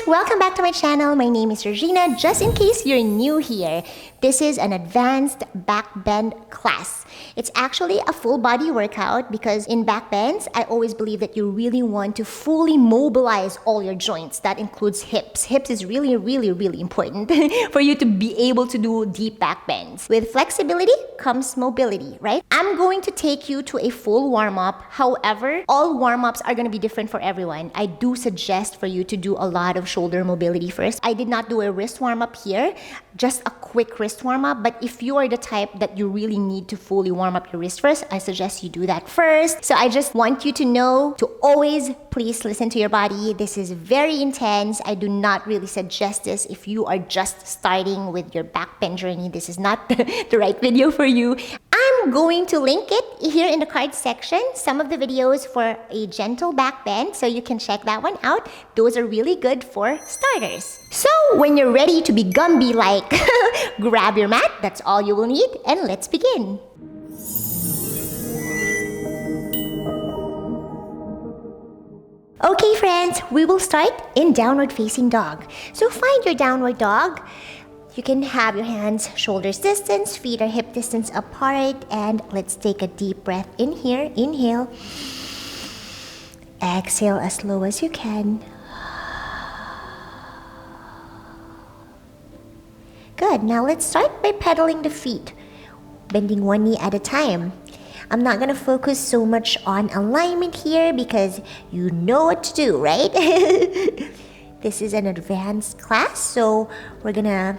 friends! Welcome back to my channel. My name is Georgina. Just in case you're new here, this is an advanced back bend class. It's actually a full body workout because in back bends, I always believe that you really want to fully mobilize all your joints. That includes hips. Hips is really important for you to be able to do deep back bends. With flexibility comes mobility, right? I'm going to take you to a full warm-up. However, all warm-ups are going to be different for everyone. I do suggest for you to do a lot of shoulder mobility first. I did not do a wrist warm-up here, just a quick wrist warm-up. But if you are the type that you really need to fully warm up your wrist first, I suggest you do that first. So I just want you to know to always please listen to your body. This is very intense. I do not really suggest this if you are just starting with your back bend journey. This is not the right video for you. I'm going to link it here in the card section, some of the videos for a gentle back bend, so you can check that one out. Those are really good for starters. So when you're ready to be Gumby-like, grab your mat, that's all you will need, and let's begin. Okay friends, we will start in downward facing dog. So find your downward dog. You can have your hands shoulders distance, feet are hip distance apart, and let's take a deep breath in here. Inhale. Exhale as slow as you can. Good. Now let's start by pedaling the feet, bending one knee at a time. I'm not going to focus so much on alignment here because you know what to do, right? This is an advanced class, so we're going to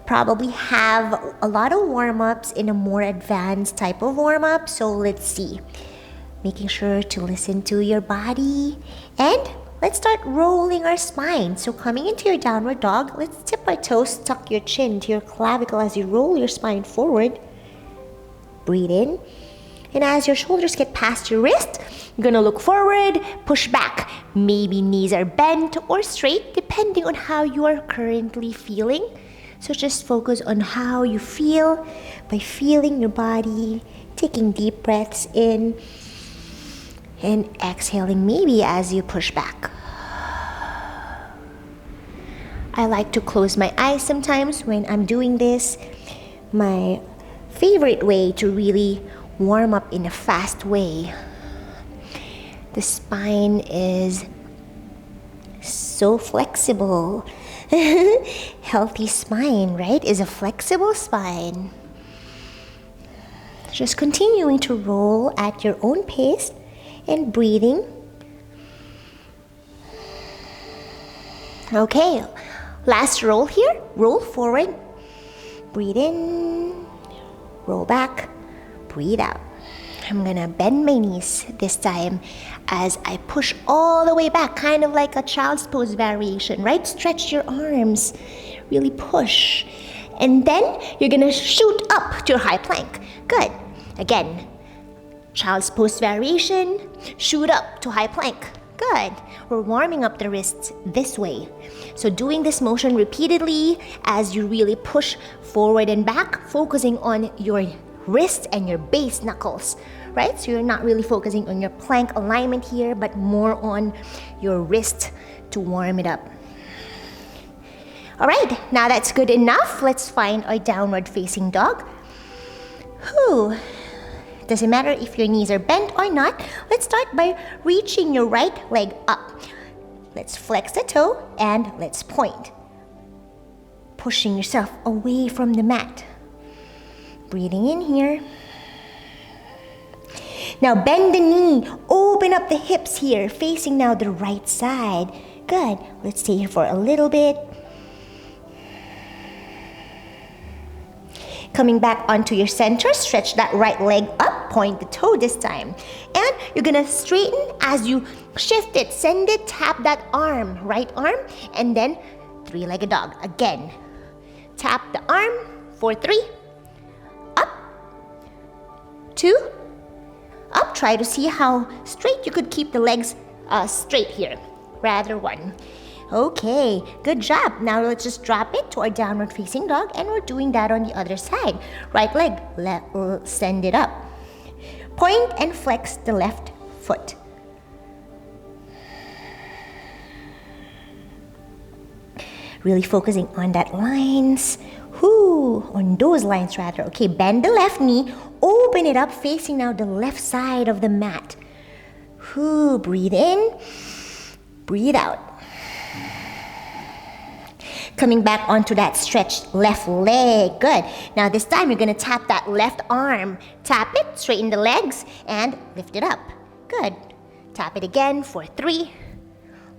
probably have a lot of warm-ups in a more advanced type of warm-up. So let's see. Making sure to listen to your body. And let's start rolling our spine. So coming into your downward dog, let's tip our toes, tuck your chin to your clavicle as you roll your spine forward. Breathe in. And as your shoulders get past your wrist, you're gonna look forward, push back. Maybe knees are bent or straight, depending on how you are currently feeling. So just focus on how you feel by feeling your body, taking deep breaths in, and exhaling maybe as you push back. I like to close my eyes sometimes when I'm doing this. My favorite way to really warm up in a fast way. The spine is so flexible. Healthy spine, right, is a flexible spine. Just continuing to roll at your own pace and breathing. Okay, last roll here. Roll forward. Breathe in. Roll back. Breathe out. I'm gonna bend my knees this time as I push all the way back, kind of like a child's pose variation, right? Stretch your arms, really push. And then you're gonna shoot up to your high plank. Good. Again, child's pose variation, shoot up to high plank. Good. We're warming up the wrists this way. So doing this motion repeatedly as you really push forward and back, focusing on your wrist and your base knuckles, right? So you're not really focusing on your plank alignment here, but more on your wrist to warm it up. All right, now that's good enough. Let's find our downward facing dog. Whew. Doesn't matter if your knees are bent or not. Let's start by reaching your right leg up. Let's flex the toe and let's point. Pushing yourself away from the mat. Breathing in here. Now bend the knee, open up the hips here, facing now the right side. Good. Let's stay here for a little bit. Coming back onto your center, stretch that right leg up, point the toe this time. And you're gonna straighten as you shift it, send it, tap that arm, right arm, and then three-legged dog. Again, tap the arm for 3, up, 2, up. Try to see how straight you could keep the legs straight here. Rather 1. Okay, good job. Now let's just drop it to our downward facing dog, and we're doing that on the other side. Right leg, send it up. Point and flex the left foot. Really focusing on that lines. On those lines rather. Okay, bend the left knee, open it up, facing now the left side of the mat. Breathe in, breathe out. Coming back onto that stretched left leg. Good. Now this time you're gonna tap that left arm. Tap it, straighten the legs, and lift it up. Good. Tap it again for 3.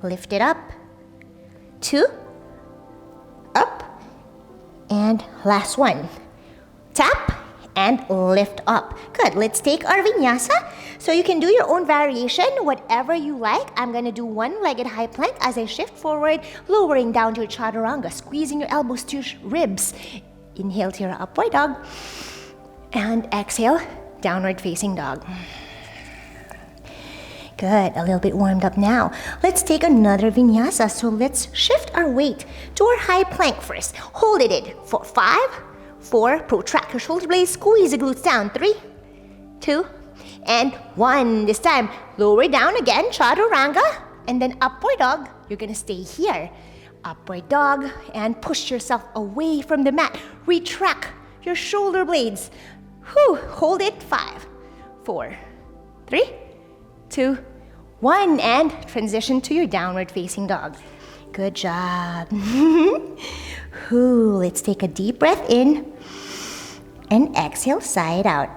Lift it up. 2. Up. And last one. Tap and lift up. Good. Let's take our vinyasa. So you can do your own variation, whatever you like. I'm going to do one-legged high plank as I shift forward, lowering down to your chaturanga, squeezing your elbows to your ribs. Inhale to your upward dog. And exhale, downward facing dog. Good. A little bit warmed up now. Let's take another vinyasa. So let's shift our weight to our high plank first. Hold it in for 5, 4, protract your shoulder blades, squeeze the glutes down. 3, 2, and 1. This time, lower down again, chaturanga, and then upward dog. You're gonna stay here. Upward dog, and push yourself away from the mat. Retract your shoulder blades. Hold it. 5, 4, 3, 2, 1, and transition to your downward facing dog. Good job. Let's take a deep breath in and exhale, side out.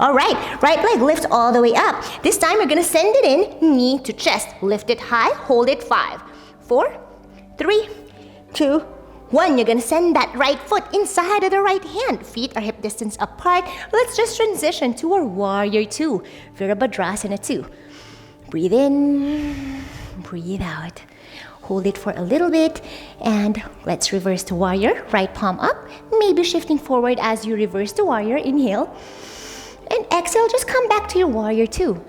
All right, right leg lifts all the way up. This time you're gonna send it in, knee to chest. Lift it high, hold it. 5, 4, 3, 2, 1. You're gonna send that right foot inside of the right hand. Feet are hip distance apart. Let's just transition to our warrior 2, Virabhadrasana 2. Breathe in, breathe out. Hold it for a little bit, and let's reverse to warrior. Right palm up, maybe shifting forward as you reverse to warrior. Inhale, and exhale, just come back to your warrior 2.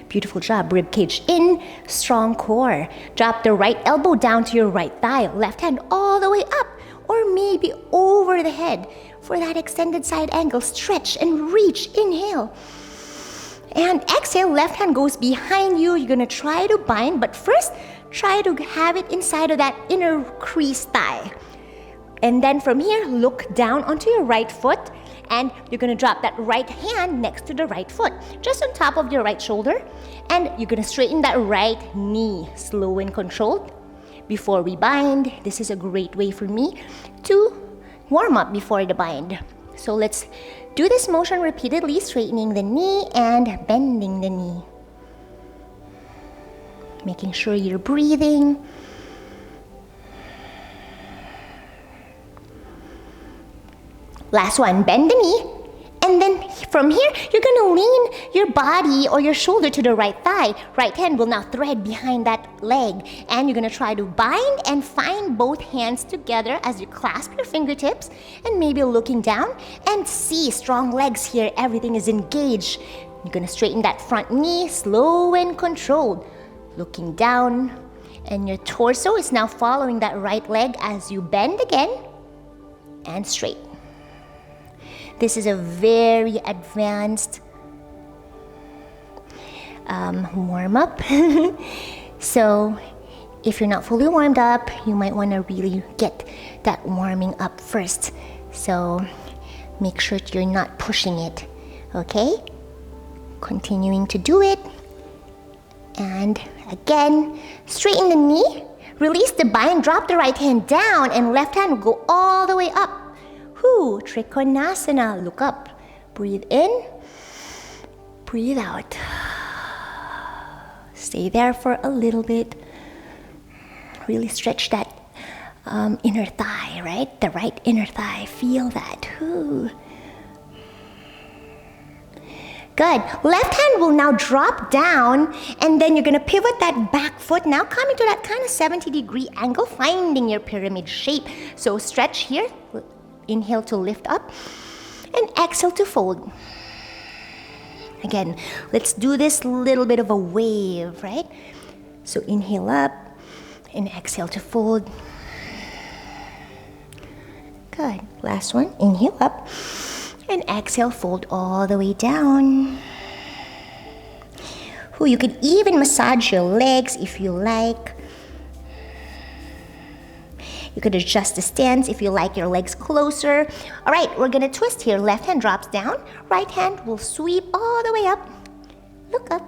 Beautiful job. Rib cage in, strong core. Drop the right elbow down to your right thigh. Left hand all the way up, or maybe over the head for that extended side angle. Stretch and reach. Inhale. And exhale, left hand goes behind you. You're gonna try to bind, but first, try to have it inside of that inner crease thigh. And then from here, look down onto your right foot, and you're gonna drop that right hand next to the right foot, just on top of your right shoulder. And you're gonna straighten that right knee, slow and controlled. Before we bind, this is a great way for me to warm up before the bind. So let's do this motion repeatedly, straightening the knee and bending the knee. Making sure you're breathing. Last one, bend the knee. And then from here, you're gonna lean your body or your shoulder to the right thigh. Right hand will now thread behind that leg. And you're gonna try to bind and find both hands together as you clasp your fingertips, and maybe looking down and see strong legs here. Everything is engaged. You're gonna straighten that front knee, slow and controlled. Looking down, and your torso is now following that right leg as you bend again and straight. This is a very advanced warm-up. So if you're not fully warmed up, you might want to really get that warming up first. So make sure you're not pushing it, okay? Continuing to do it. And again, straighten the knee, release the bind, drop the right hand down, and left hand will go all the way up. Trikonasana, look up. Breathe in, breathe out. Stay there for a little bit. Really stretch that inner thigh, right? The right inner thigh, feel that. Good. Left hand will now drop down, and then you're gonna pivot that back foot, now coming to that kind of 70-degree angle, finding your pyramid shape. So stretch here. Inhale to lift up, and exhale to fold. Again, let's do this little bit of a wave, right? So inhale up, and exhale to fold. Good. Last one. Inhale up, and exhale, fold all the way down. Ooh, you can even massage your legs if you like. You could adjust the stance if you like your legs closer. All right, we're gonna twist here. Left hand drops down, right hand will sweep all the way up. Look up.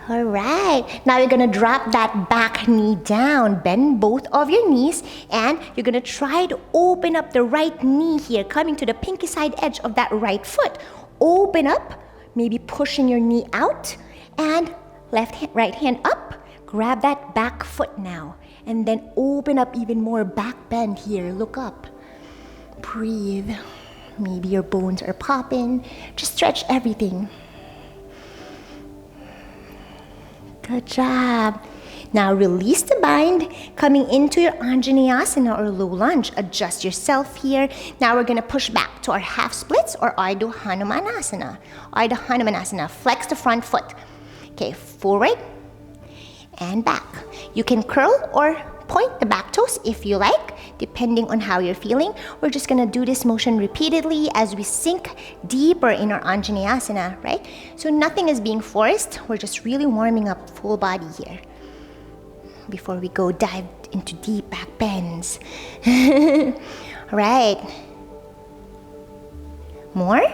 All right, now you're gonna drop that back knee down, bend both of your knees, and you're gonna try to open up the right knee here, coming to the pinky side edge of that right foot. Open up, maybe pushing your knee out, and right hand up. Grab that back foot now, and then open up even more, back bend here, look up. Breathe, maybe your bones are popping, just stretch everything. Good job. Now release the bind, coming into your Anjaneyasana or low lunge. Adjust yourself here. Now we're gonna push back to our half splits or Ardha Hanumanasana. Ardha Hanumanasana, flex the front foot. Okay, forward and back. You can curl or point the back toes if you like, depending on how you're feeling. We're just gonna do this motion repeatedly as we sink deeper in our Anjaneyasana, right? So nothing is being forced. We're just really warming up full body here before we go dive into deep back bends. All right. More?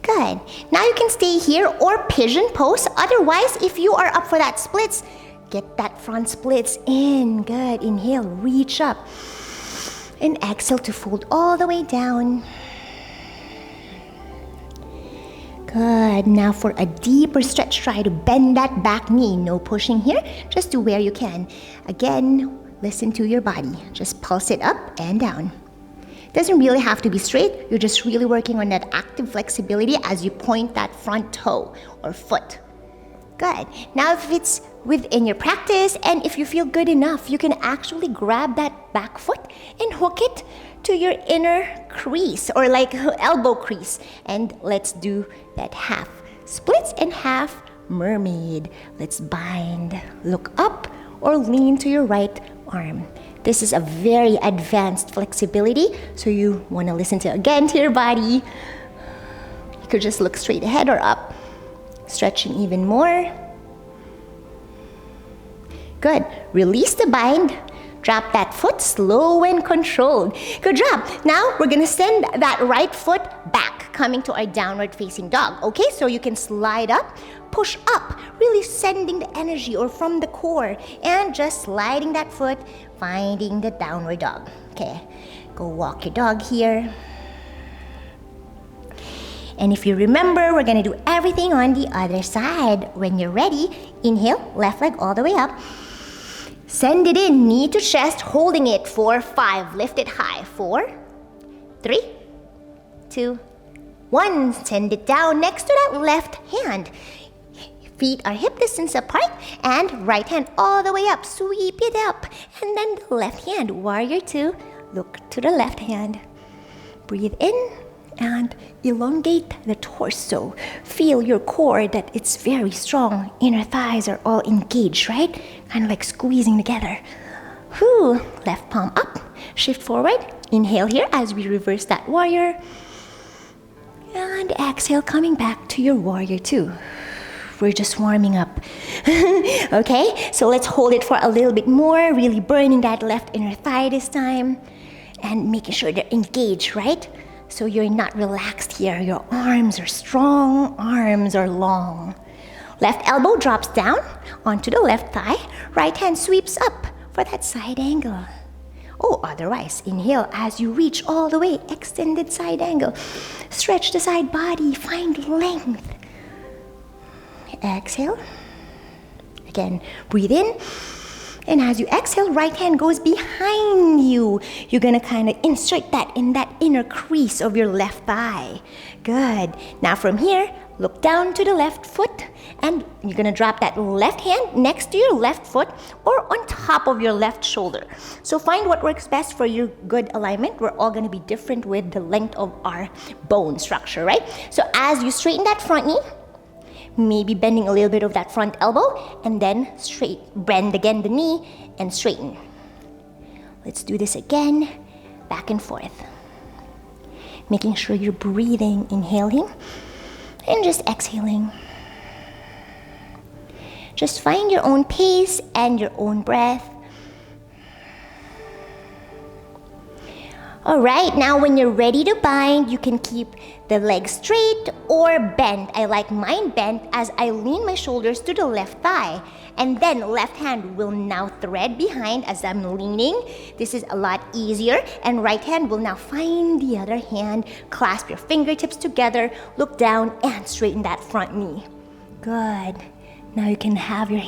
Good. Now you can stay here or pigeon pose. Otherwise, if you are up for that splits, get that front splits in. Good. Inhale, reach up. And exhale to fold all the way down. Good. Now for a deeper stretch, try to bend that back knee. No pushing here, just do where you can. Again, listen to your body. Just pulse it up and down. Doesn't really have to be straight. You're just really working on that active flexibility as you point that front toe or foot. Good. Now if it's within your practice and if you feel good enough, you can actually grab that back foot and hook it to your inner crease or like elbow crease. And let's do that half splits and half mermaid. Let's bind. Look up or lean to your right arm. This is a very advanced flexibility, so you want to listen to your body. You could just look straight ahead or up. Stretching even more. Good. Release the bind. Drop that foot slow and controlled. Good job. Now we're gonna send that right foot back, coming to our downward facing dog. Okay, so you can slide up, push up, really sending the energy or from the core and just sliding that foot, finding the downward dog. Okay, go walk your dog here. And if you remember, we're gonna do everything on the other side. When you're ready, inhale, left leg all the way up. Send it in, knee to chest, holding it for 5. Lift it high. 4, 3, 2, 1. Send it down next to that left hand. Feet are hip distance apart and right hand all the way up. Sweep it up. And then the left hand, warrior 2. Look to the left hand. Breathe in and elongate the torso. Feel your core that it's very strong. Inner thighs are all engaged, right? Kind of like squeezing together. Whew. Left palm up. Shift forward. Inhale here as we reverse that warrior. And exhale, coming back to your warrior 2. We're just warming up. Okay, so let's hold it for a little bit more. Really burning that left inner thigh this time. And making sure they're engaged, right? So you're not relaxed here. Your arms are strong, arms are long. Left elbow drops down onto the left thigh. Right hand sweeps up for that side angle. Oh, otherwise, inhale as you reach all the way. Extended side angle. Stretch the side body. Find length. Exhale. Again, breathe in. And as you exhale, right hand goes behind you. You're gonna kind of insert that in that inner crease of your left thigh. Good. Now from here, look down to the left foot and you're gonna drop that left hand next to your left foot or on top of your left shoulder. So find what works best for your good alignment. We're all gonna be different with the length of our bone structure, right? So as you straighten that front knee, maybe bending a little bit of that front elbow and then straight. Bend again the knee and straighten. Let's do this again, back and forth. Making sure you're breathing, inhaling, and just exhaling. Just find your own pace and your own breath. Alright, now when you're ready to bind, you can keep the legs straight or bent. I like mine bent as I lean my shoulders to the left thigh. And then left hand will now thread behind as I'm leaning. This is a lot easier. And right hand will now find the other hand. Clasp your fingertips together, look down, and straighten that front knee. Good. Now you can have your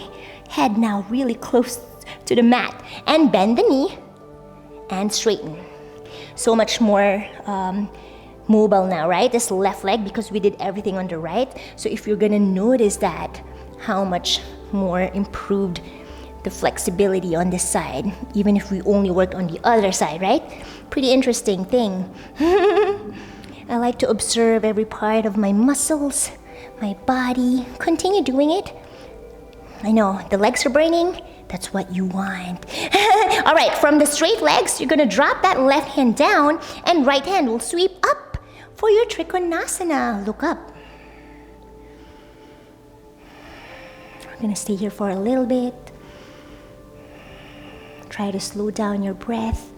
head now really close to the mat. And bend the knee and straighten. So much more mobile now, right? This left leg, because we did everything on the right. So if you're gonna notice that, how much more improved the flexibility on this side, even if we only worked on the other side, right? Pretty interesting thing. I like to observe every part of my muscles, my body. Continue doing it. I know, the legs are burning. That's what you want. All right, from the straight legs, you're gonna drop that left hand down and right hand will sweep up for your Trikonasana. Look up. We're gonna stay here for a little bit. Try to slow down your breath.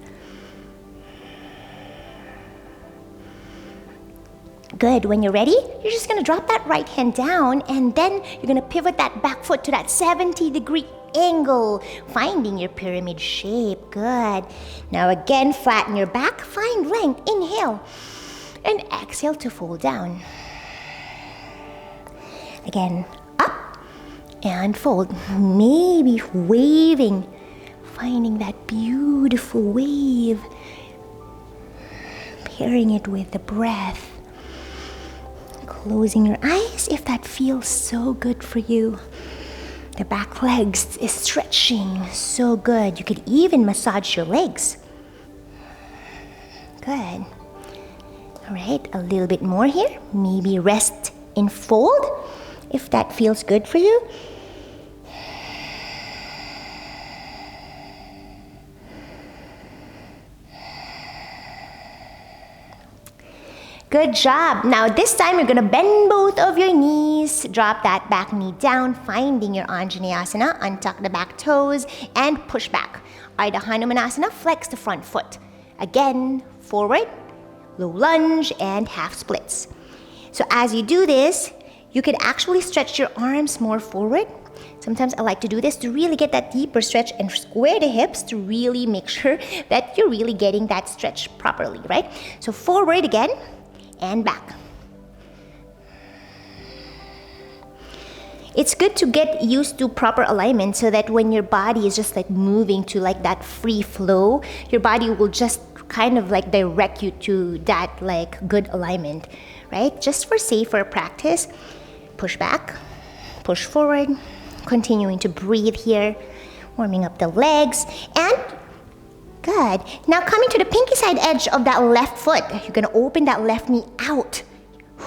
Good. When you're ready, you're just gonna drop that right hand down and then you're gonna pivot that back foot to that 70-degree angle, finding your pyramid shape. Good. Now again, flatten your back, find length. Inhale and exhale to fold down. Again, up and fold. Maybe waving, finding that beautiful wave, pairing it with the breath. Closing your eyes if that feels so good for you. The back legs is stretching so good. You could even massage your legs. Good. All right, a little bit more here. Maybe rest in fold if that feels good for you. Good job. Now this time you're gonna bend both of your knees, drop that back knee down, finding your Anjaneyasana, untuck the back toes, and push back. Ardha Hanumanasana, flex the front foot. Again, forward, low lunge, and half splits. So as you do this, you can actually stretch your arms more forward. Sometimes I like to do this to really get that deeper stretch and square the hips to really make sure that you're really getting that stretch properly, right? So forward again, and back. It's good to get used to proper alignment so that when your body is just like moving to like that free flow, your body will just kind of like direct you to that like good alignment, right? Just for safer practice, push back, push forward, continuing to breathe here, warming up the legs, and good. Now coming to the pinky side edge of that left foot, you're gonna open that left knee out.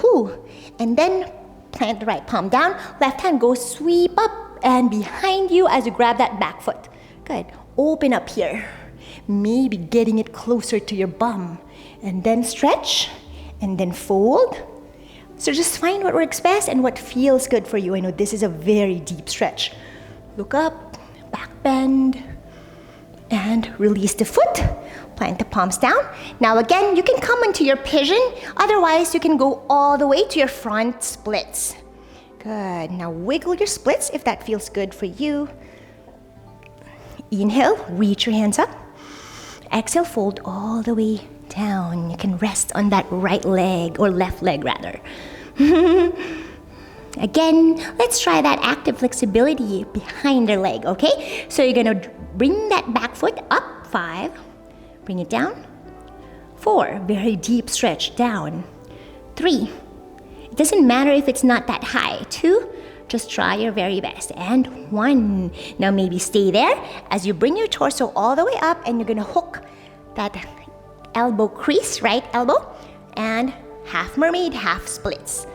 Whew. And then plant the right palm down, left hand goes sweep up and behind you as you grab that back foot. Good. Open up here. Maybe getting it closer to your bum. And then stretch, and then fold. So just find what works best and what feels good for you. I know this is a very deep stretch. Look up, back bend, and release the foot. Plant the palms down. Now again, you can come into your pigeon. Otherwise, you can go all the way to your front splits. Good. Now wiggle your splits if that feels good for you. Inhale, reach your hands up. Exhale, fold all the way down. You can rest on that right leg, or left leg rather. Again, let's try that active flexibility behind the leg, okay? So you're gonna bring that back foot up, 5. Bring it down. 4, very deep stretch, down. 3, it doesn't matter if it's not that high. 2, just try your very best. And 1, now maybe stay there as you bring your torso all the way up and you're gonna hook that elbow crease, right elbow, and half mermaid, half splits.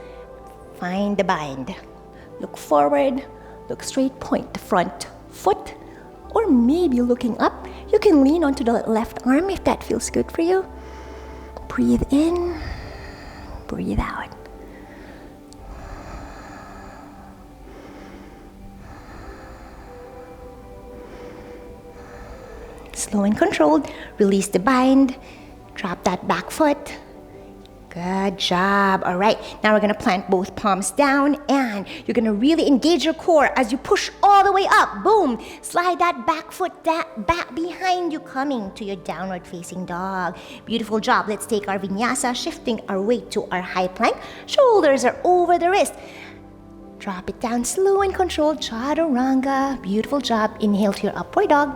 Find the bind. Look forward, look straight, point the front foot, or maybe looking up, you can lean onto the left arm if that feels good for you. Breathe in, breathe out. Slow and controlled. Release the bind. Drop that back foot. Good job. All right, now we're gonna plant both palms down and you're gonna really engage your core as you push all the way up. Boom. Slide that back foot back behind you, coming to your downward facing dog. Beautiful job. Let's take our vinyasa, shifting our weight to our high plank. Shoulders are over the wrist. Drop it down slow and controlled. Chaturanga. Beautiful job. Inhale to your upward dog.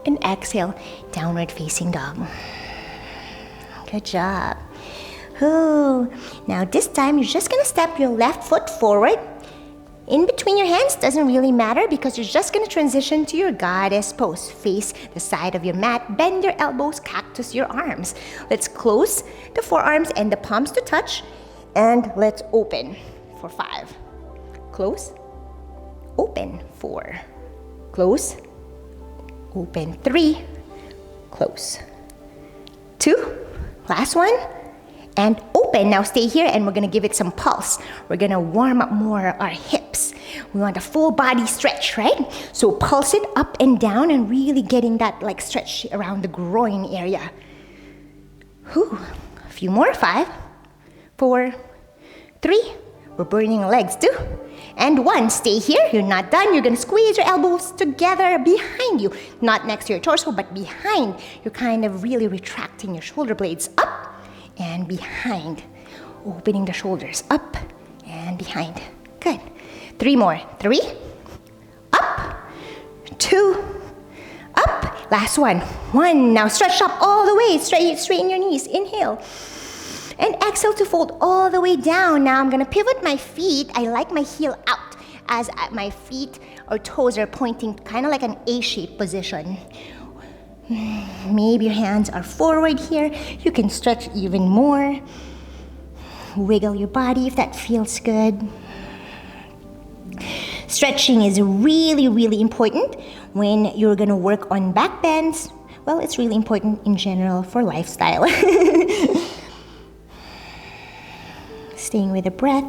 And exhale, downward facing dog. Good job. Ooh. Now this time, you're just gonna step your left foot forward. In between your hands, doesn't really matter because you're just gonna transition to your goddess pose. Face the side of your mat, bend your elbows, cactus your arms. Let's close the forearms and the palms to touch. And let's open for 5. Close, open, 4. Close, open, 3. Close, 2. Last one, and open. Now stay here and we're gonna give it some pulse. We're gonna warm up more our hips. We want a full body stretch, right? So pulse it up and down and really getting that like stretch around the groin area. Whew. A few more, 5, 4, 3. We're burning legs too. And 1, stay here, you're not done. You're gonna squeeze your elbows together behind you. Not next to your torso, but behind. You're kind of really retracting your shoulder blades up and behind. Opening the shoulders up and behind. Good. 3 more. 3, up, 2, up. Last one. 1, now stretch up all the way. Straighten your knees. Inhale. And exhale to fold all the way down. Now I'm gonna pivot my feet. I like my heel out as my feet or toes are pointing kind of like an A-shaped position. Maybe your hands are forward here. You can stretch even more. Wiggle your body if that feels good. Stretching is really, really important when you're gonna work on back bends. Well, it's really important in general for lifestyle. Staying with the breath,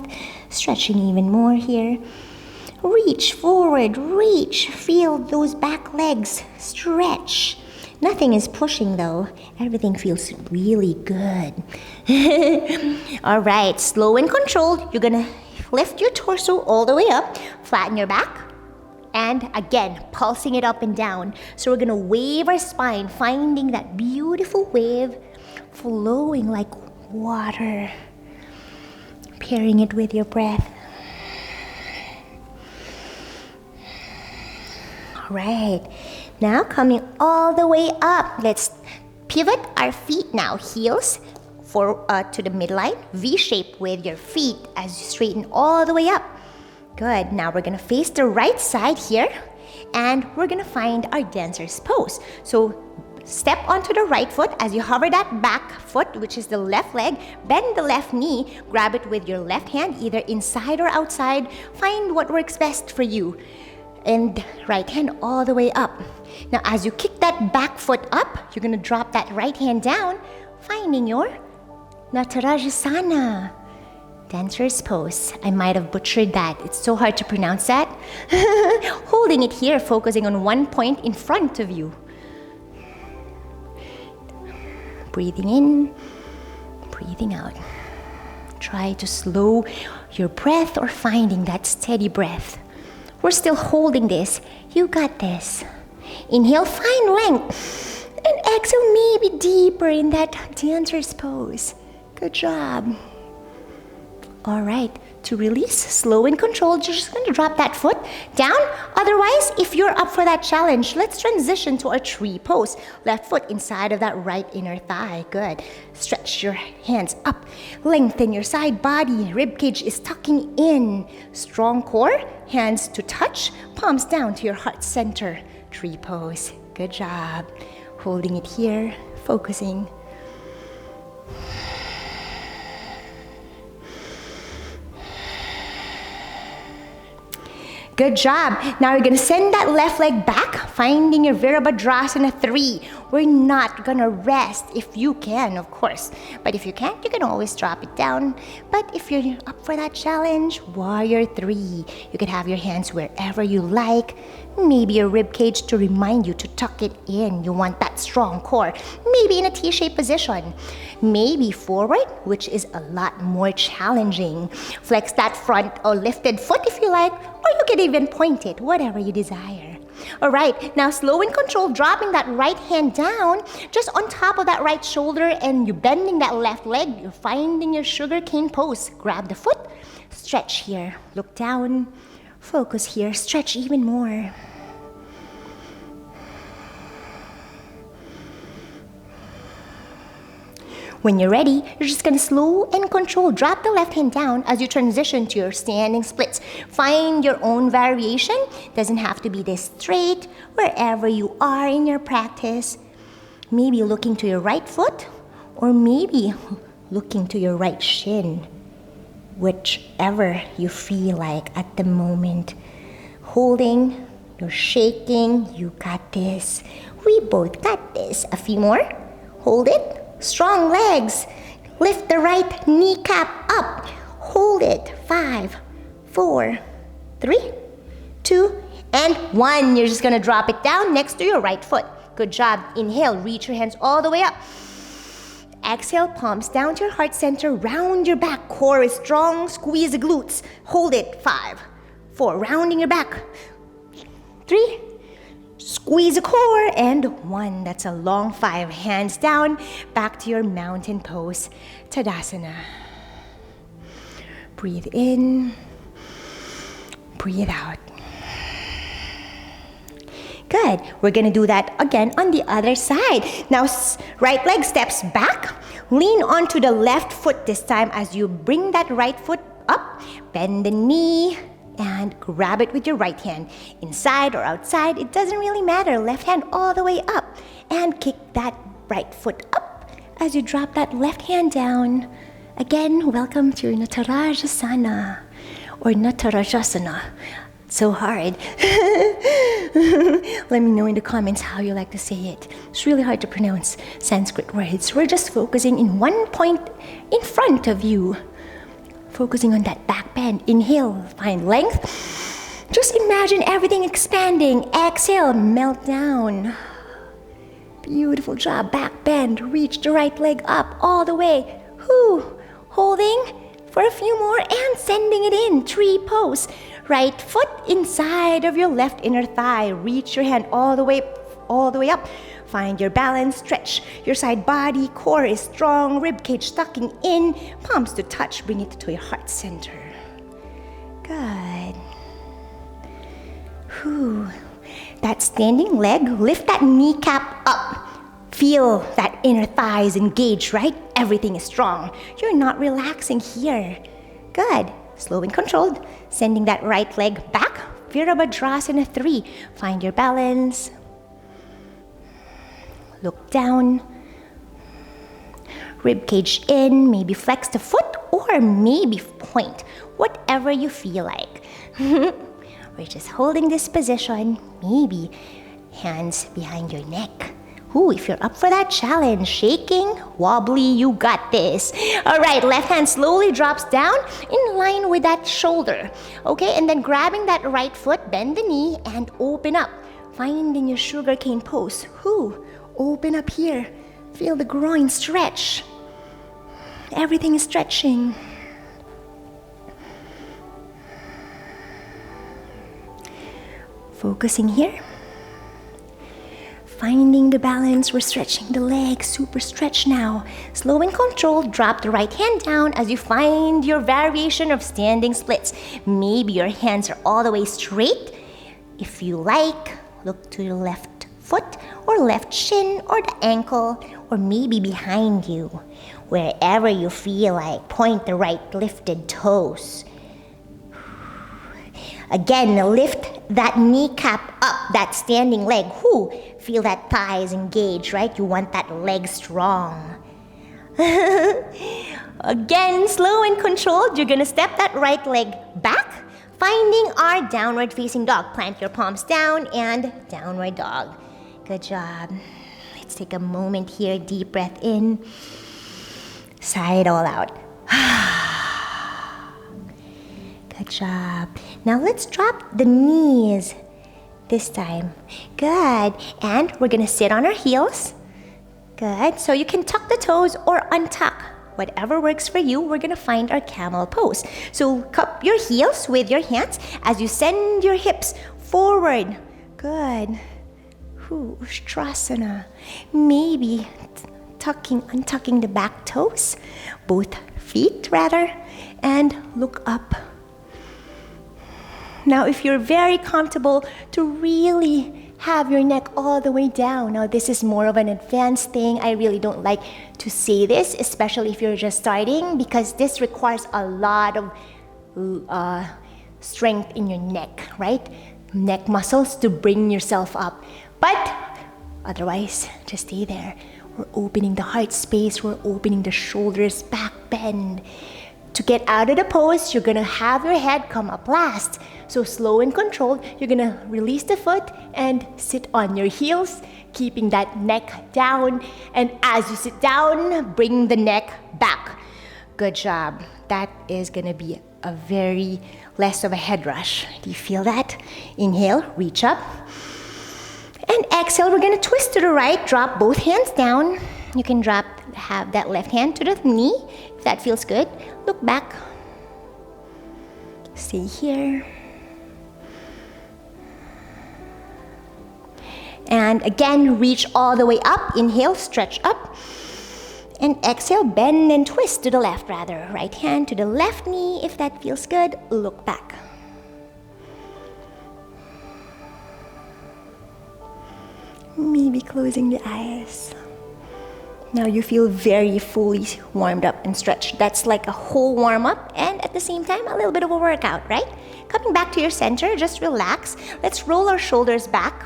stretching even more here. Reach forward, reach, feel those back legs stretch. Nothing is pushing though. Everything feels really good. All right, slow and controlled. You're gonna lift your torso all the way up, flatten your back, and again, pulsing it up and down. So we're gonna wave our spine, finding that beautiful wave flowing like water. Pairing it with your breath. All right, now coming all the way up. Let's pivot our feet now. Heels to the midline. V-shape with your feet as you straighten all the way up. Good, now we're gonna face the right side here and we're gonna find our dancer's pose. So step onto the right foot as you hover that back foot, which is the left leg. Bend the left knee, grab it with your left hand, either inside or outside. Find what works best for you. And right hand all the way up. Now as you kick that back foot up, you're gonna drop that right hand down, finding your Natarajasana, dancer's pose. I might have butchered that. It's so hard to pronounce that. Holding it here, focusing on one point in front of you. Breathing in, breathing out. Try to slow your breath or finding that steady breath. We're still holding this. You got this. Inhale, find length. And exhale, maybe deeper in that dancer's pose. Good job. All right, to release, slow and controlled, you're just going to drop that foot down. Otherwise, if you're up for that challenge, let's transition to our tree pose. Left foot inside of that right inner thigh. Good. Stretch your hands up. Lengthen your side body. Rib cage is tucking in. Strong core, hands to touch, palms down to your heart center. Tree pose. Good job. Holding it here, focusing. Good job. Now you're gonna send that left leg back, finding your Virabhadrasana 3. We're not gonna rest if you can, of course. But if you can't, you can always drop it down. But if you're up for that challenge, Warrior 3. You can have your hands wherever you like. Maybe your rib cage to remind you to tuck it in. You want that strong core. Maybe in a T-shaped position. Maybe forward, which is a lot more challenging. Flex that front or lifted foot if you like, or you can even point it, whatever you desire. All right, now slow and controlled, dropping that right hand down just on top of that right shoulder, and you're bending that left leg. You're finding your sugar cane pose. Grab the foot, stretch here, look down, focus here, stretch even more. When you're ready, you're just gonna slow and control. Drop the left hand down as you transition to your standing splits. Find your own variation. Doesn't have to be this straight. Wherever you are in your practice, maybe looking to your right foot, or maybe looking to your right shin. Whichever you feel like at the moment. Holding, you're shaking, you got this. We both got this. A few more. Hold it. Strong legs. Lift the right kneecap up. Hold it. 5, 4, 3, 2, and 1. You're just gonna drop it down next to your right foot. Good job. Inhale, reach your hands all the way up. Exhale, palms down to your heart center. Round your back. Core is strong. Squeeze the glutes. Hold it. 5, 4. Rounding your back. 3. Squeeze the core, and 1. That's a long 5. Hands down, back to your mountain pose, Tadasana. Breathe in, breathe out. Good. We're gonna do that again on the other side. Now, right leg steps back. Lean onto the left foot this time as you bring that right foot up. Bend the knee. And grab it with your right hand. Inside or outside, it doesn't really matter. Left hand all the way up. And kick that right foot up as you drop that left hand down. Again, welcome to Natarajasana or Natarajasana. So hard. Let me know in the comments how you like to say it. It's really hard to pronounce Sanskrit words. We're just focusing in one point in front of you. Focusing on that back bend. Inhale, find length. Just imagine everything expanding. Exhale, melt down. Beautiful job. Back bend. Reach the right leg up all the way. Holding for a few more and sending it in. Tree pose. Right foot inside of your left inner thigh. Reach your hand all the way up. Find your balance, stretch your side body, core is strong, rib cage tucking in, palms to touch, bring it to your heart center. Good. That standing leg, lift that kneecap up. Feel that inner thighs engaged, right? Everything is strong. You're not relaxing here. Good. Slow and controlled. Sending that right leg back. Virabhadrasana 3. Find your balance. Look down, rib cage in, maybe flex the foot or maybe point, whatever you feel like. We're just holding this position, maybe hands behind your neck. If you're up for that challenge, shaking, wobbly, you got this. All right, left hand slowly drops down in line with that shoulder. Okay, and then grabbing that right foot, bend the knee and open up. Finding your sugar cane pose. Open up here. Feel the groin stretch. Everything is stretching. Focusing here. Finding the balance. We're stretching the legs. Super stretch now. Slow and controlled. Drop the right hand down as you find your variation of standing splits. Maybe your hands are all the way straight. If you like, look to the left foot or left shin or the ankle or maybe behind you. Wherever you feel like, point the right lifted toes. Again, lift that kneecap up, that standing leg. Feel that thighs engaged, right? You want that leg strong. Again, slow and controlled. You're gonna step that right leg back, finding our downward facing dog. Plant your palms down and downward dog. Good job. Let's take a moment here. Deep breath in. Sigh it all out. Good job. Now let's drop the knees this time. Good. And we're gonna sit on our heels. Good. So you can tuck the toes or untuck. Whatever works for you, we're gonna find our camel pose. So cup your heels with your hands as you send your hips forward. Good. Ustrasana. Maybe untucking the back toes, both feet rather, and look up. Now, if you're very comfortable to really have your neck all the way down, now this is more of an advanced thing. I really don't like to say this, especially if you're just starting, because this requires a lot of strength in your neck, right? Neck muscles to bring yourself up. But otherwise, just stay there. We're opening the heart space. We're opening the shoulders, back bend. To get out of the pose, you're gonna have your head come up last. So slow and controlled, you're gonna release the foot and sit on your heels, keeping that neck down. And as you sit down, bring the neck back. Good job. That is gonna be a very less of a head rush. Do you feel that? Inhale, reach up. And exhale, we're gonna twist to the right, drop both hands down. You can have that left hand to the knee, if that feels good. Look back. Stay here. And again, reach all the way up. Inhale, stretch up. And exhale, bend and twist to the left rather. Right hand to the left knee, if that feels good. Look back. Maybe closing the eyes. Now you feel very fully warmed up and stretched. That's like a whole warm up and at the same time a little bit of a workout, right? Coming back to your center, just relax. Let's roll our shoulders back.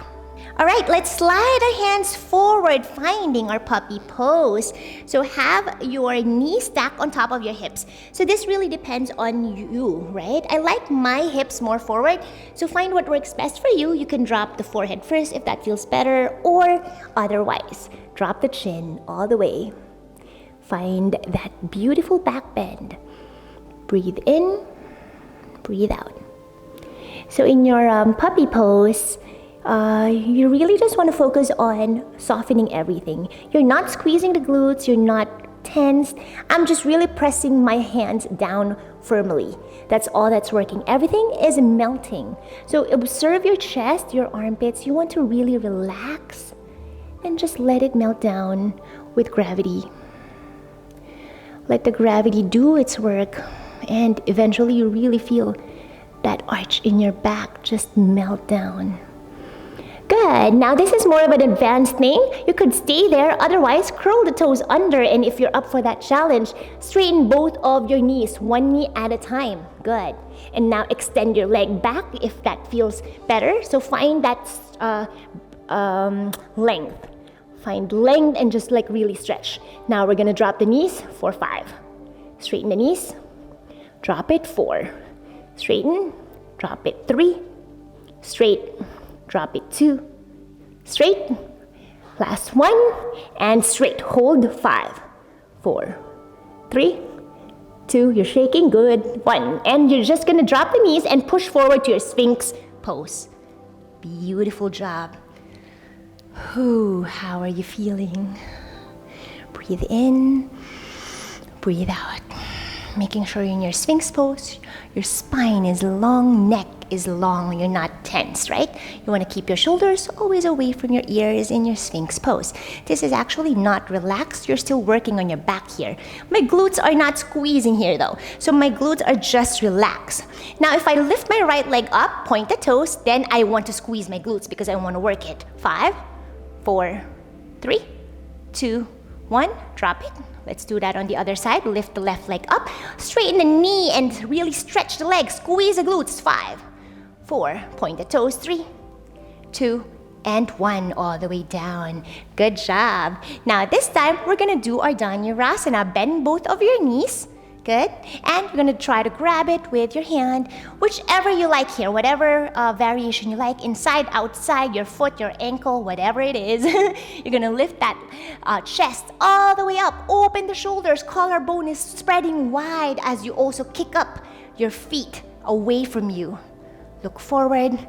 All right, let's slide our hands forward, finding our puppy pose. So have your knees stacked on top of your hips. So this really depends on you, right? I like my hips more forward. So find what works best for you. You can drop the forehead first if that feels better, or otherwise, drop the chin all the way. Find that beautiful back bend. Breathe in, breathe out. So in your puppy pose, you really just want to focus on softening everything. You're not squeezing the glutes, you're not tensed. I'm just really pressing my hands down firmly. That's all that's working. Everything is melting. So observe your chest, your armpits. You want to really relax and just let it melt down with gravity. Let the gravity do its work, and eventually you really feel that arch in your back just melt down. Good. Now this is more of an advanced thing. You could stay there, otherwise curl the toes under, and if you're up for that challenge, straighten both of your knees, one knee at a time. Good. And now extend your leg back if that feels better. So find that length. Find length and just like really stretch. Now we're gonna drop the knees for 5. Straighten the knees. Drop it 4. Straighten. Drop it 3. Straight. Drop it 2. Straight. Last 1. And straight. Hold 5, 4, 3, 2. You're shaking. Good. 1. And you're just gonna drop the knees and push forward to your Sphinx pose. Beautiful job. How are you feeling? Breathe in, breathe out. Making sure you're in your Sphinx pose, your spine is long, neck is long, you're not tense, right? You want to keep your shoulders always away from your ears in your Sphinx pose. This is actually not relaxed, you're still working on your back here. My glutes are not squeezing here though, so my glutes are just relaxed. Now if I lift my right leg up, point the toes, then I want to squeeze my glutes because I want to work it. 5, 4, 3, 2, 1, drop it. Let's do that on the other side. Lift the left leg up, straighten the knee and really stretch the leg. Squeeze the glutes. 5, 4, point the toes. 3, 2, and 1, all the way down. Good job. Now this time, we're gonna do our Dhanurasana. Bend both of your knees. Good. And you're gonna try to grab it with your hand, whichever you like here, whatever variation you like, inside, outside, your foot, your ankle, whatever it is. You're gonna lift that chest all the way up, open the shoulders, collarbone is spreading wide as you also kick up your feet away from you. Look forward,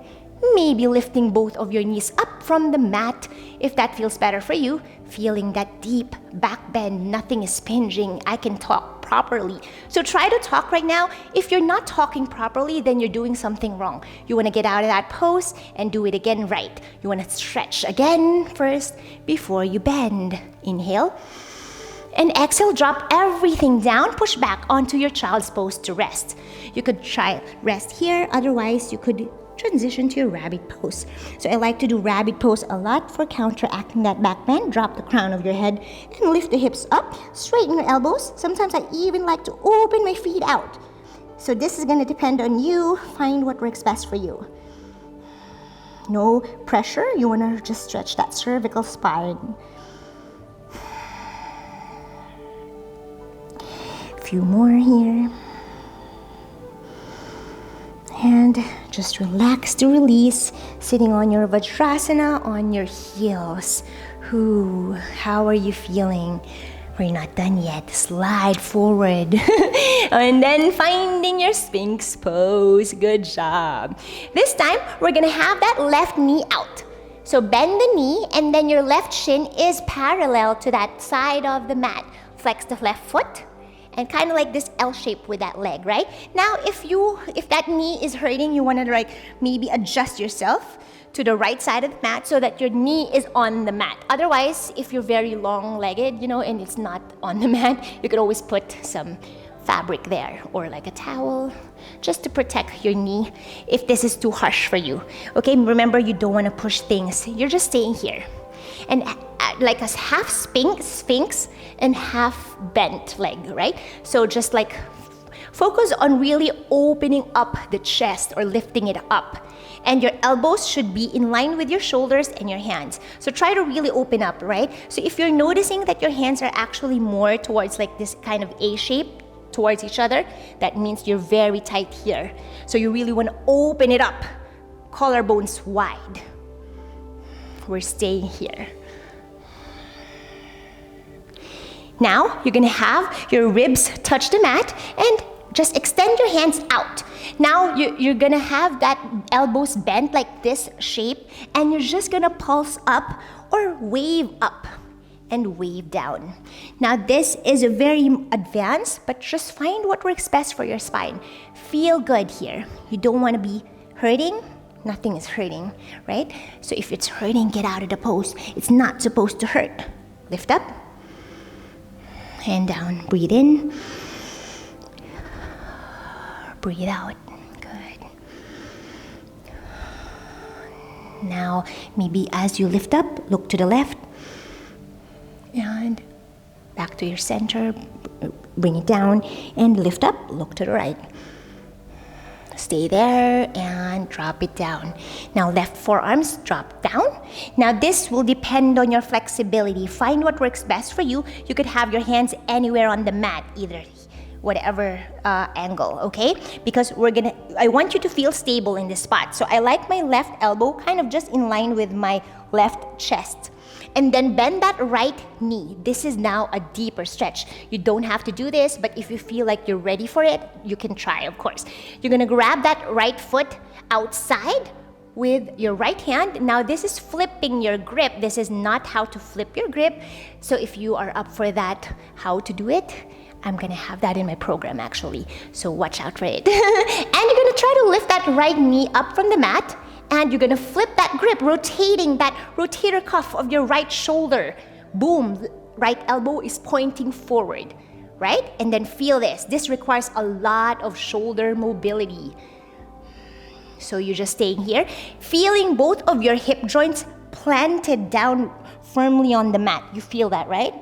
maybe lifting both of your knees up from the mat if that feels better for you. Feeling that deep back bend, nothing is pinging. I can talk properly. So try to talk right now. If you're not talking properly, then you're doing something wrong. You want to get out of that pose and do it again right. You want to stretch again first before you bend. Inhale. And exhale, drop everything down, push back onto your child's pose to rest. You could try rest here, otherwise you could transition to your rabbit pose. So I like to do rabbit pose a lot for counteracting that back bend. Drop the crown of your head and lift the hips up, straighten your elbows. Sometimes I even like to open my feet out. So this is gonna depend on you. Find what works best for you. No pressure, you wanna just stretch that cervical spine. A few more here. And just relax to release, sitting on your Vajrasana on your heels. Ooh, how are you feeling? We're not done yet. Slide forward. And then finding your Sphinx pose. Good job. This time, we're gonna have that left knee out. So bend the knee, and then your left shin is parallel to that side of the mat. Flex the left foot. And kind of like this L shape with that leg, right? Now, if that knee is hurting, you want to like maybe adjust yourself to the right side of the mat so that your knee is on the mat. Otherwise, if you're very long-legged, and it's not on the mat, you could always put some fabric there or like a towel just to protect your knee if this is too harsh for you. Okay, remember, you don't want to push things. You're just staying here. And like a half sphinx and half bent leg, right? So just like focus on really opening up the chest or lifting it up. And your elbows should be in line with your shoulders and your hands. So try to really open up, right? So if you're noticing that your hands are actually more towards like this kind of A shape towards each other, that means you're very tight here. So you really want to open it up. Collarbones wide. We're staying here. Now, you're gonna have your ribs touch the mat and just extend your hands out. Now, you're gonna have that elbows bent like this shape, and you're just gonna pulse up or wave up and wave down. Now, this is a very advanced, but just find what works best for your spine. Feel good here. You don't wanna be hurting. Nothing is hurting, right? So if it's hurting, get out of the pose. It's not supposed to hurt. Lift up. Hand down. Breathe in. Breathe out. Good. Now, maybe as you lift up, look to the left. And back to your center. Bring it down and lift up. Look to the right. Stay there and drop it down. Now left forearms drop down. Now this will depend on your flexibility. Find what works best for you. You could have your hands anywhere on the mat, either whatever angle, okay? Because I want you to feel stable in this spot. So I like my left elbow kind of just in line with my left chest. And then bend that right knee. This is now a deeper stretch. You don't have to do this, but if you feel like you're ready for it, you can try, of course. You're gonna grab that right foot outside with your right hand. Now this is flipping your grip. This is not how to flip your grip. So if you are up for that, how to do it, I'm gonna have that in my program actually. So watch out for it. And you're gonna try to lift that right knee up from the mat. And you're gonna flip that grip, rotating that rotator cuff of your right shoulder. Boom, right elbow is pointing forward, right? And then feel this. This requires a lot of shoulder mobility. So you're just staying here, feeling both of your hip joints planted down firmly on the mat. You feel that, right?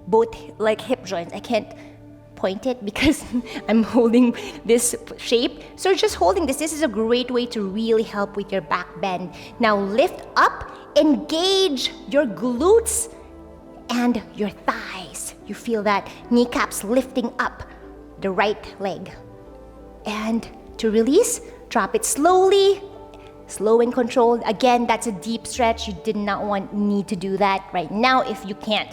Both like hip joints. I can't point it because I'm holding this shape. So just holding this is a great way to really help with your back bend. Now lift up, engage your glutes and your thighs. You feel that kneecaps lifting up. the right leg. And to release, drop it slowly, slow and controlled. Again, that's a deep stretch. You did not need to do that right now if you can't.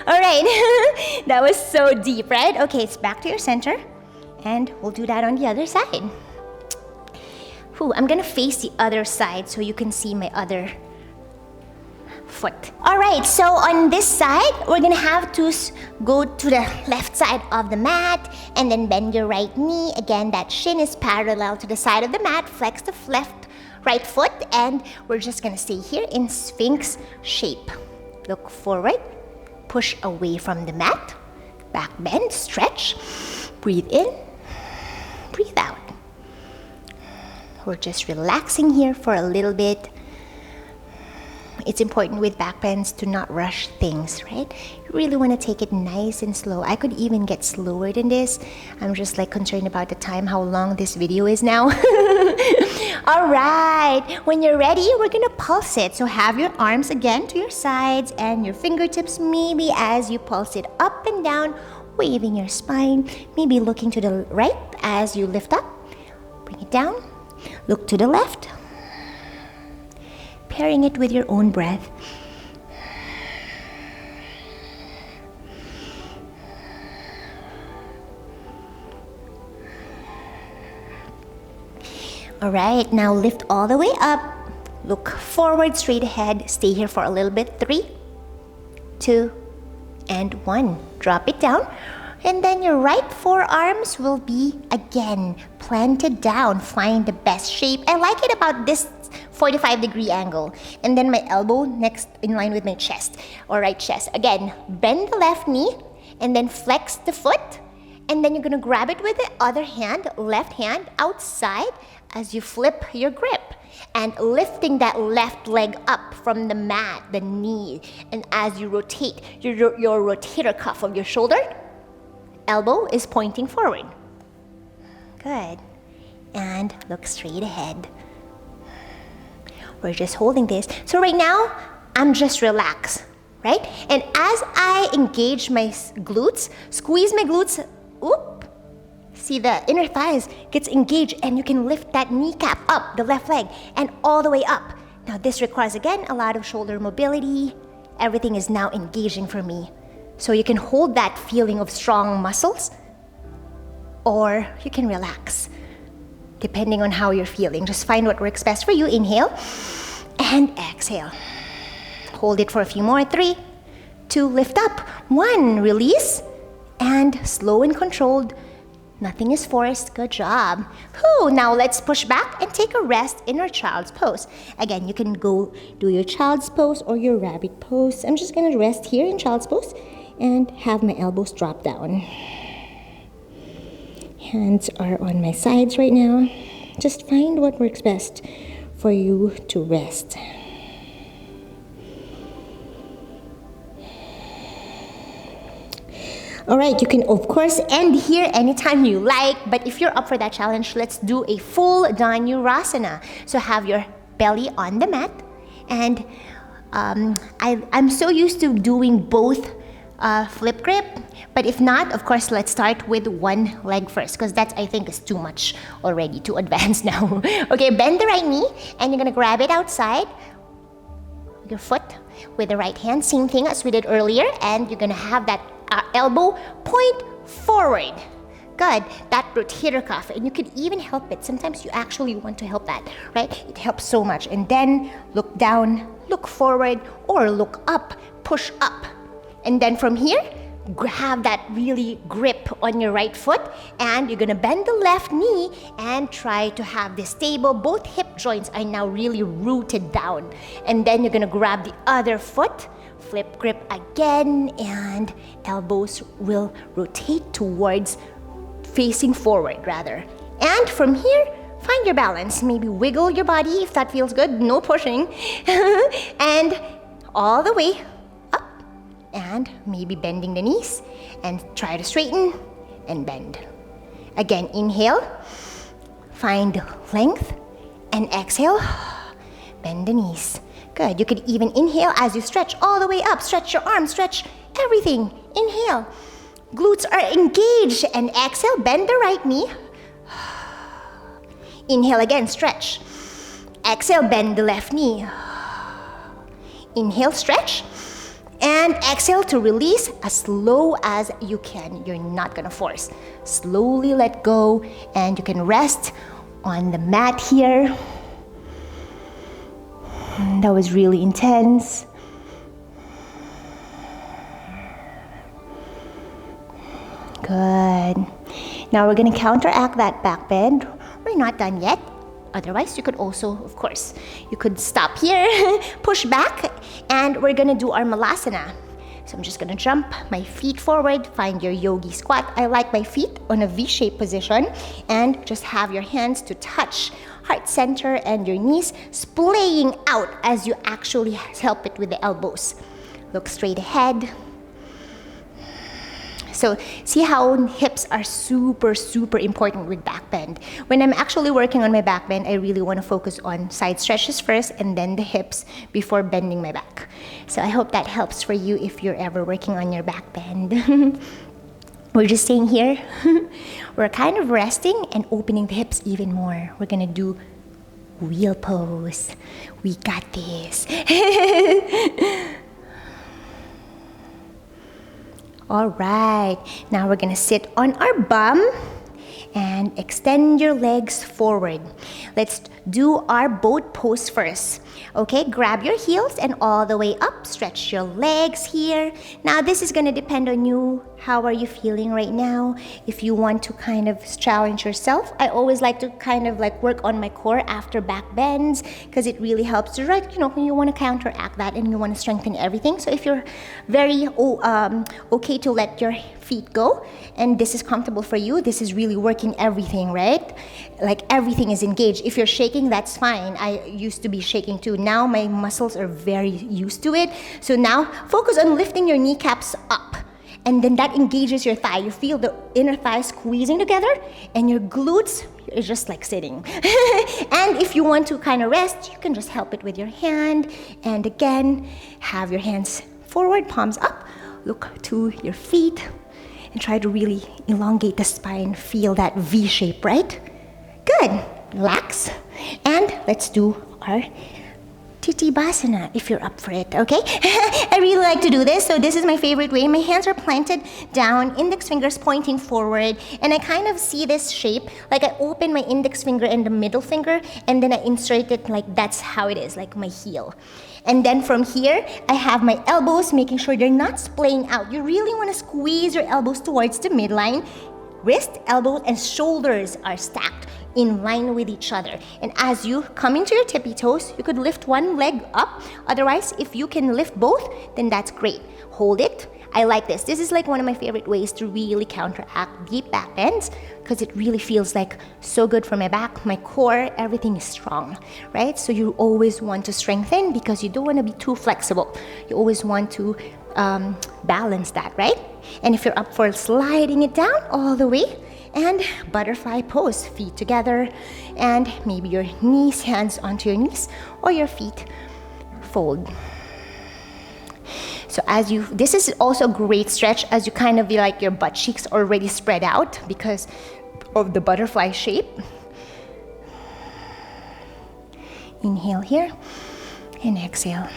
All right, that was so deep, right? Okay, it's back to your center, and we'll do that on the other side. Whew, I'm gonna face the other side so you can see my other foot. All right, so on this side, we're gonna have to go to the left side of the mat and then bend your right knee. Again, that shin is parallel to the side of the mat. Flex the right foot, and we're just gonna stay here in Sphinx shape. Look forward, push away from the mat, back bend, stretch, breathe in, breathe out. We're just relaxing here for a little bit. It's important with back bends to not rush things, right? You really want to take it nice and slow. I could even get slower than this. I'm just like concerned about the time, how long this video is now. All right, when you're ready, we're gonna pulse it. So have your arms again to your sides and your fingertips maybe as you pulse it up and down, waving your spine, maybe looking to the right as you lift up. Bring it down, look to the left, pairing it with your own breath. All right, now lift all the way up. Look forward, straight ahead. Stay here for a little bit. 3, 2, and 1. Drop it down. And then your right forearms will be, again, planted down. Find the best shape. I like it about this 45-degree angle. And then my elbow next in line with my chest, or right chest. Again, bend the left knee and then flex the foot. And then you're gonna grab it with the other hand, left hand, outside as you flip your grip. And lifting that left leg up from the mat, the knee. And as you rotate, your rotator cuff of your shoulder, elbow is pointing forward. Good. And look straight ahead. We're just holding this. So right now, I'm just relaxed, right? And as I engage my glutes, squeeze my glutes, oop, see the inner thighs gets engaged, and you can lift that kneecap up, the left leg, and all the way up. Now this requires, again, a lot of shoulder mobility. Everything is now engaging for me. So you can hold that feeling of strong muscles, or you can relax, depending on how you're feeling. Just find what works best for you. Inhale and exhale. Hold it for a few more. 3, 2, lift up. 1, release, and slow and controlled. Nothing is forced. Good job. Whew. Now let's push back and take a rest in our child's pose. Again, you can go do your child's pose or your rabbit pose. I'm just going to rest here in child's pose and have my elbows drop down. Hands are on my sides right now. Just find what works best for you to rest. All right, you can of course end here anytime you like, but if you're up for that challenge, let's do a full Dhanurasana. So have your belly on the mat, and I'm so used to doing both flip grip, but if not, of course, let's start with one leg first, because that I think is too much already, too advanced now. Okay, bend the right knee, and you're gonna grab it outside your foot with the right hand, same thing as we did earlier, and you're gonna have that elbow point forward. Good, that rotator cuff, and you can even help it. Sometimes you actually want to help that, right? It helps so much. And then look down, look forward, or look up, push up. And then from here, have that really grip on your right foot, and you're gonna bend the left knee and try to have this stable. Both hip joints are now really rooted down. And then you're gonna grab the other foot, flip grip again, and elbows will rotate towards facing forward rather. And from here, find your balance. Maybe wiggle your body if that feels good, no pushing. And all the way up, and maybe bending the knees, and try to straighten and bend. Again, inhale, find length, and exhale, bend the knees. Good, you could even inhale as you stretch all the way up. Stretch your arms, stretch everything. Inhale, Glutes are engaged. And exhale, bend the right knee. Inhale again, stretch. Exhale, bend the left knee. Inhale, stretch. And exhale to release as slow as you can. You're not gonna force. Slowly let go, and you can rest on the mat here. That was really intense. Good. Now we're gonna counteract that back bend. We're not done yet. Otherwise, you could also, of course, you could stop here, push back, and we're gonna do our malasana. So I'm just gonna jump my feet forward, find your yogi squat. I like my feet on a V-shaped position, and just have your hands to touch heart center and your knees splaying out as you actually help it with the elbows. Look straight ahead. So see how hips are super, super important with back bend. When I'm actually working on my back bend, I really want to focus on side stretches first and then the hips before bending my back. So I hope that helps for you if you're ever working on your back bend. We're just staying here. We're kind of resting and opening the hips even more. We're gonna do wheel pose. We got this. All right, now we're gonna sit on our bum and extend your legs forward. Let's do our boat pose first. Okay, grab your heels and all the way up, stretch your legs here. Now this is gonna depend on you. How are you feeling right now? If you want to kind of challenge yourself, I always like to kind of like work on my core after back bends because it really helps to, right, you know, when you want to counteract that and you want to strengthen everything. So if you're very okay to let your feet go and this is comfortable for you, this is really working everything, right? Like everything is engaged. If you're shaking, that's fine. I used to be shaking too. Now my muscles are very used to it. So now focus on lifting your kneecaps up. And then that engages your thigh. You feel the inner thigh squeezing together and your glutes is just like sitting. And if you want to kind of rest, you can just help it with your hand. And again, have your hands forward, palms up, look to your feet and try to really elongate the spine. Feel that V shape, right? Good, relax. And let's do our Titibasana, if you're up for it, okay? I really like to do this, so this is my favorite way. My hands are planted down, index fingers pointing forward, and I kind of see this shape, like I open my index finger and the middle finger, and then I insert it like that's how it is, like my heel. And then from here, I have my elbows, making sure they're not splaying out. You really want to squeeze your elbows towards the midline. Wrist, elbow, and shoulders are stacked in line with each other. And as you come into your tippy toes, you could lift one leg up. Otherwise, if you can lift both, then that's great. Hold it. I like this. This is like one of my favorite ways to really counteract deep back bends because it really feels like so good for my back, my core, everything is strong, right? So you always want to strengthen because you don't want to be too flexible. You always want to balance that, right? And if you're up for sliding it down all the way, and butterfly pose, feet together, and maybe your knees, hands onto your knees, or your feet fold. So as you, this is also a great stretch as you kind of feel like your butt cheeks already spread out because of the butterfly shape. Inhale here, and exhale.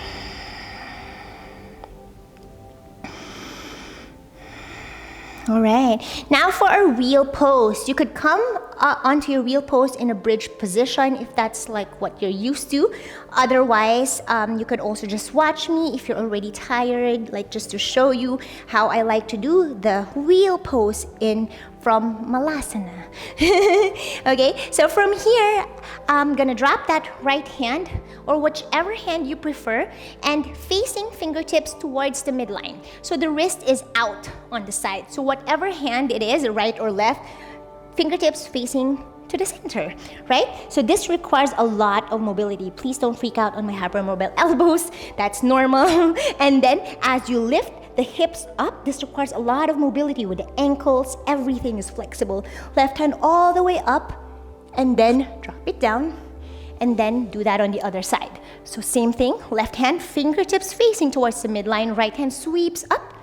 All right, now for a wheel pose. You could come onto your wheel pose in a bridge position if that's like what you're used to. Otherwise, you could also just watch me if you're already tired, like just to show you how I like to do the wheel pose from Malasana. Okay, so from here, I'm gonna drop that right hand or whichever hand you prefer and facing fingertips towards the midline. So the wrist is out on the side. So whatever hand it is, right or left, fingertips facing to the center, right? So this requires a lot of mobility. Please don't freak out on my hypermobile elbows. That's normal. And then as you lift the hips up, this requires a lot of mobility with the ankles. Everything is flexible. Left hand all the way up and then drop it down and then do that on the other side. So same thing, left hand, fingertips facing towards the midline, right hand sweeps up,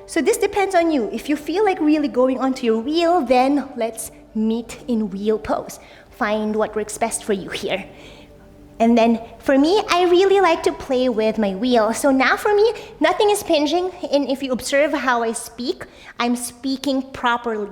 So this depends on you. If you feel like really going onto your wheel, then let's meet in wheel pose. Find what works best for you here. And then for me, I really like to play with my wheel. So now for me, nothing is pinging. And if you observe how I speak, I'm speaking properly.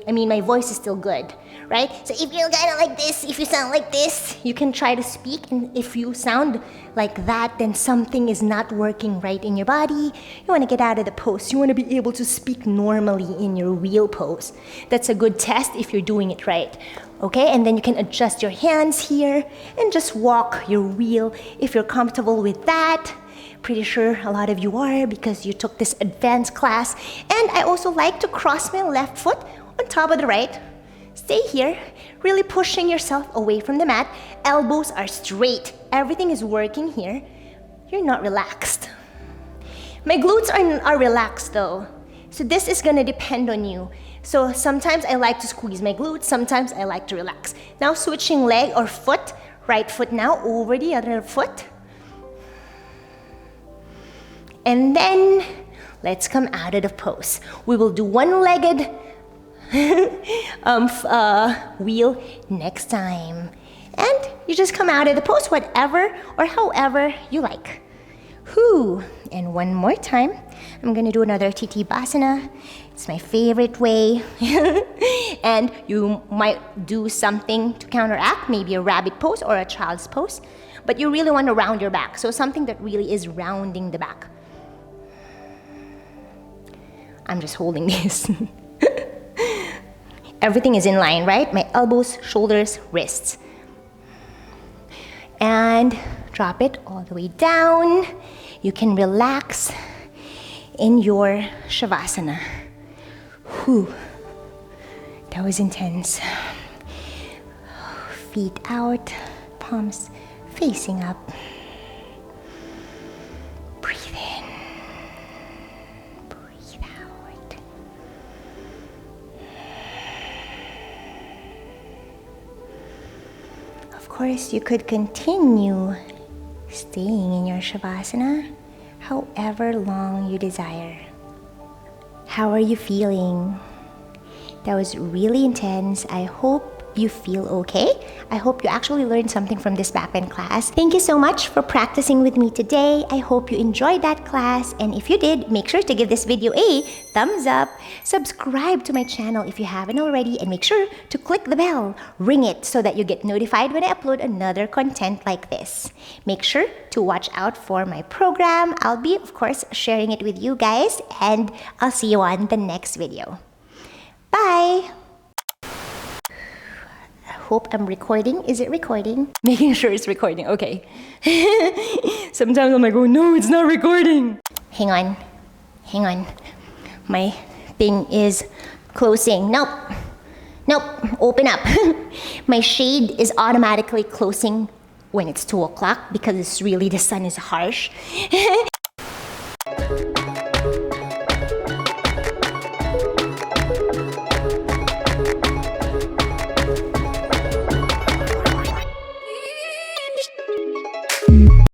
I mean, my voice is still good, right? So if you're kind of like this, if you sound like this, you can try to speak. And if you sound like that, then something is not working right in your body. You want to get out of the pose. You want to be able to speak normally in your wheel pose. That's a good test if you're doing it right. Okay, and then you can adjust your hands here and just walk your wheel if you're comfortable with that. Pretty sure a lot of you are because you took this advanced class. And I also like to cross my left foot on top of the right. Stay here, really pushing yourself away from the mat. Elbows are straight. Everything is working here. You're not relaxed. My glutes are relaxed though. So this is gonna depend on you. So sometimes I like to squeeze my glutes, sometimes I like to relax. Now switching leg or foot, right foot now over the other foot. And then let's come out of the pose. We will do one-legged wheel next time. And you just come out of the pose, whatever or however you like. Whew. And one more time, I'm gonna do another Basana. It's my favorite way. And you might do something to counteract, maybe a rabbit pose or a child's pose, but you really want to round your back. So something that really is rounding the back. I'm just holding this. Everything is in line, right? My elbows, shoulders, wrists. And drop it all the way down. You can relax in your Shavasana. Whew, that was intense. Feet out, palms facing up. Breathe in, breathe out. Of course, you could continue staying in your Shavasana however long you desire. How are you feeling? That was really intense. I hope you feel okay. I hope you actually learned something from this backbend class. Thank you so much for practicing with me today. I hope you enjoyed that class. And if you did, make sure to give this video a thumbs up. Subscribe to my channel if you haven't already. And make sure to click the bell. Ring it so that you get notified when I upload another content like this. Make sure to watch out for my program. I'll be, of course, sharing it with you guys. And I'll see you on the next video. Bye! Hope I'm recording. Is it recording? Making sure it's recording. Okay. Sometimes I'm like, oh no, it's not recording. Hang on. Hang on. My thing is closing. Nope. Nope. Open up. My shade is automatically closing when it's 2 o'clock because it's really, the sun is harsh.